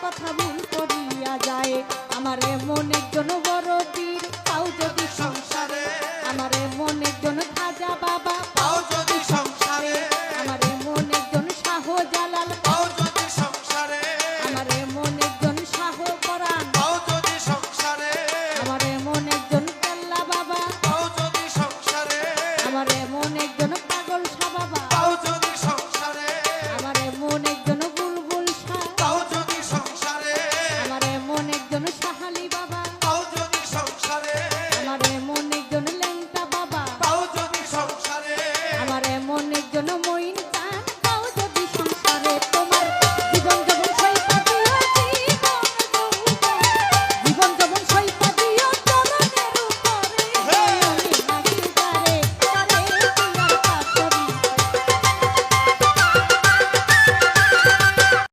কথা ভুল করিয়া যায়। আমার এমন একজন বড় পীর পাও যদি সংসারে, আমার এমন একজন খাজা বাবা